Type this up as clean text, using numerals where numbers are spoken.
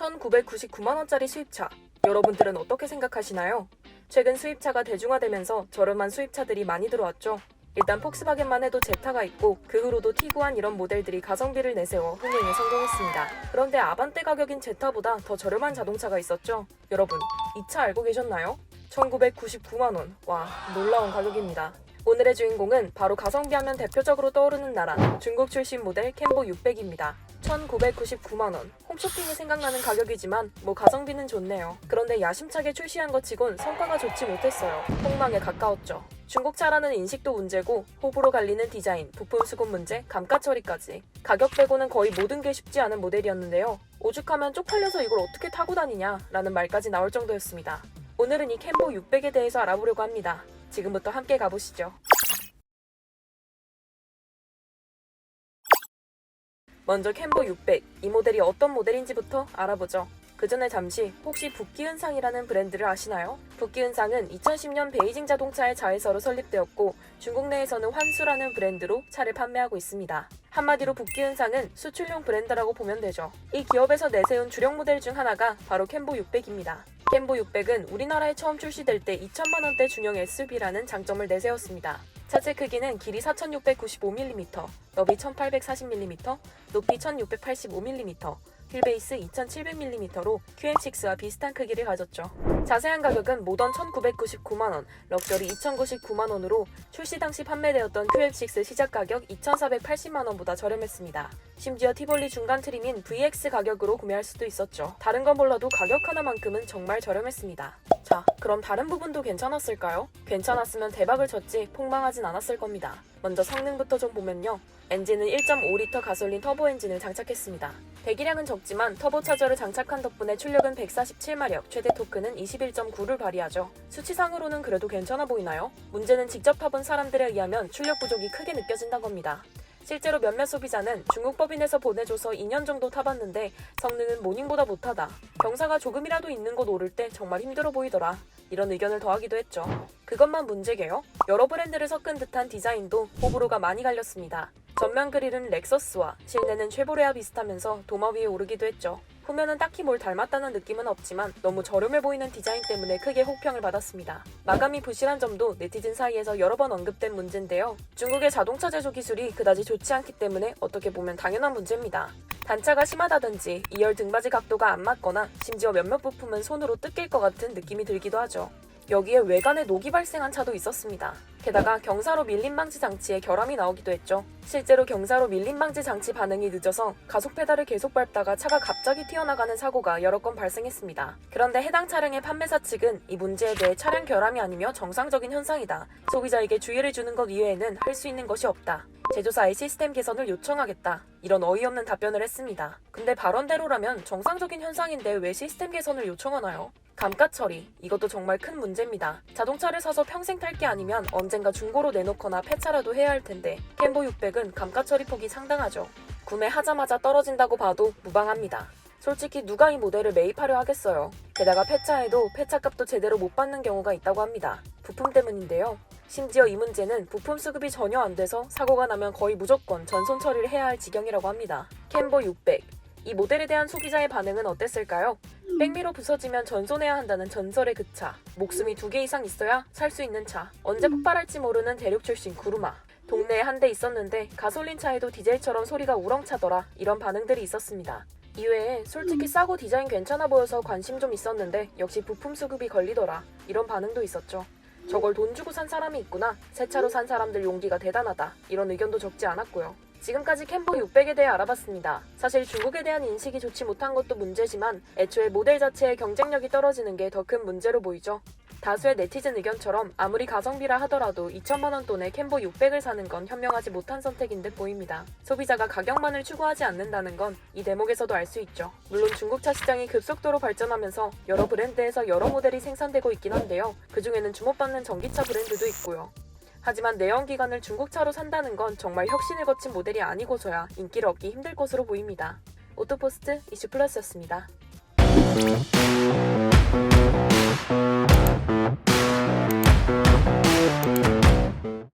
1999만원짜리 수입차. 여러분들은 어떻게 생각하시나요? 최근 수입차가 대중화되면서 저렴한 수입차들이 많이 들어왔죠. 일단 폭스바겐만 해도 제타가 있고 그 후로도 티구안 이런 모델들이 가성비를 내세워 흥행에 성공했습니다. 그런데 아반떼 가격인 제타보다 더 저렴한 자동차가 있었죠. 여러분, 이 차 알고 계셨나요? 1999만원. 와, 놀라운 가격입니다. 오늘의 주인공은 바로 가성비하면 대표적으로 떠오르는 나라 중국 출신 모델 캔보 600입니다. 1999만원. 홈쇼핑이 생각나는 가격이지만 뭐 가성비는 좋네요. 그런데 야심차게 출시한 것 치곤 성과가 좋지 못했어요. 폭망에 가까웠죠. 중국차라는 인식도 문제고 호불호 갈리는 디자인, 부품 수급 문제, 감가 처리까지 가격 빼고는 거의 모든 게 쉽지 않은 모델이었는데요. 오죽하면 쪽팔려서 이걸 어떻게 타고 다니냐 라는 말까지 나올 정도였습니다. 오늘은 이 캔보 600에 대해서 알아보려고 합니다. 지금부터 함께 가보시죠. 먼저 캔보 600, 이 모델이 어떤 모델인지부터 알아보죠. 그 전에 잠시 혹시 북기은상이라는 브랜드를 아시나요? 북기은상은 2010년 베이징 자동차의 자회사로 설립되었고 중국 내에서는 환수라는 브랜드로 차를 판매하고 있습니다. 한마디로 북기은상은 수출용 브랜드라고 보면 되죠. 이 기업에서 내세운 주력 모델 중 하나가 바로 캔보 600입니다. 캔보 600은 우리나라에 처음 출시될 때 2천만원대 중형 SUV라는 장점을 내세웠습니다. 차체 크기는 길이 4695mm, 너비 1840mm, 높이 1685mm, 휠베이스 2700mm로 QM6와 비슷한 크기를 가졌죠. 자세한 가격은 모던 1999만원, 럭셔리 2099만원으로 출시 당시 판매되었던 QM6 시작 가격 2480만원보다 저렴했습니다. 심지어 티볼리 중간 트림인 VX 가격으로 구매할 수도 있었죠. 다른 건 몰라도 가격 하나만큼은 정말 저렴했습니다. 자, 그럼 다른 부분도 괜찮았을까요? 괜찮았으면 대박을 쳤지 폭망하진 않았을 겁니다. 먼저 성능부터 좀 보면요. 엔진은 1.5L 가솔린 터보 엔진을 장착했습니다. 배기량은 적지만 터보차저를 장착한 덕분에 출력은 147마력, 최대 토크는 21.9를 발휘하죠. 수치상으로는 그래도 괜찮아 보이나요? 문제는 직접 타본 사람들에 의하면 출력 부족이 크게 느껴진다고 합니다. 실제로 몇몇 소비자는 중국 법인에서 보내줘서 2년 정도 타봤는데 성능은 모닝보다 못하다. 경사가 조금이라도 있는 곳 오를 때 정말 힘들어 보이더라. 이런 의견을 더하기도 했죠. 그것만 문제게요. 여러 브랜드를 섞은 듯한 디자인도 호불호가 많이 갈렸습니다. 전면 그릴은 렉서스와 실내는 쉐보레와 비슷하면서 도마 위에 오르기도 했죠. 후면은 딱히 뭘 닮았다는 느낌은 없지만 너무 저렴해 보이는 디자인 때문에 크게 혹평을 받았습니다. 마감이 부실한 점도 네티즌 사이에서 여러 번 언급된 문제인데요. 중국의 자동차 제조 기술이 그다지 좋지 않기 때문에 어떻게 보면 당연한 문제입니다. 단차가 심하다든지 2열 등받이 각도가 안 맞거나 심지어 몇몇 부품은 손으로 뜯길 것 같은 느낌이 들기도 하죠. 여기에 외관에 녹이 발생한 차도 있었습니다. 게다가 경사로 밀림 방지 장치에 결함이 나오기도 했죠. 실제로 경사로 밀림 방지 장치 반응이 늦어서 가속 페달을 계속 밟다가 차가 갑자기 튀어나가는 사고가 여러 건 발생했습니다. 그런데 해당 차량의 판매사 측은 이 문제에 대해 차량 결함이 아니며 정상적인 현상이다. 소비자에게 주의를 주는 것 이외에는 할 수 있는 것이 없다. 제조사의 시스템 개선을 요청하겠다. 이런 어이없는 답변을 했습니다. 근데 발언대로라면 정상적인 현상인데 왜 시스템 개선을 요청하나요? 감가 처리, 이것도 정말 큰 문제입니다. 자동차를 사서 평생 탈 게 아니면 언젠가 중고로 내놓거나 폐차라도 해야 할 텐데 캔보 600은 감가 처리 폭이 상당하죠. 구매하자마자 떨어진다고 봐도 무방합니다. 솔직히 누가 이 모델을 매입하려 하겠어요. 게다가 폐차해도 폐차값도 제대로 못 받는 경우가 있다고 합니다. 부품 때문인데요. 심지어 이 문제는 부품 수급이 전혀 안 돼서 사고가 나면 거의 무조건 전손 처리를 해야 할 지경이라고 합니다. 캔보 600. 이 모델에 대한 소비자의 반응은 어땠을까요? 백미러 부서지면 전손해야 한다는 전설의 그 차. 목숨이 2개 이상 있어야 살 수 있는 차. 언제 폭발할지 모르는 대륙 출신 구루마. 동네에 한 대 있었는데 가솔린 차에도 디젤처럼 소리가 우렁차더라. 이런 반응들이 있었습니다. 이외에 솔직히 싸고 디자인 괜찮아 보여서 관심 좀 있었는데 역시 부품 수급이 걸리더라. 이런 반응도 있었죠. 저걸 돈 주고 산 사람이 있구나. 새 차로 산 사람들 용기가 대단하다. 이런 의견도 적지 않았고요. 지금까지 캔보 600에 대해 알아봤습니다. 사실 중국에 대한 인식이 좋지 못한 것도 문제지만 애초에 모델 자체의 경쟁력이 떨어지는 게 더 큰 문제로 보이죠. 다수의 네티즌 의견처럼 아무리 가성비라 하더라도 2천만원 돈에 캔보 600을 사는 건 현명하지 못한 선택인 듯 보입니다. 소비자가 가격만을 추구하지 않는다는 건 이 대목에서도 알 수 있죠. 물론 중국차 시장이 급속도로 발전하면서 여러 브랜드에서 여러 모델이 생산되고 있긴 한데요. 그중에는 주목받는 전기차 브랜드도 있고요. 하지만 내연기관을 중국차로 산다는 건 정말 혁신을 거친 모델이 아니고서야 인기를 얻기 힘들 것으로 보입니다. 오토포스트 이슈플러스였습니다.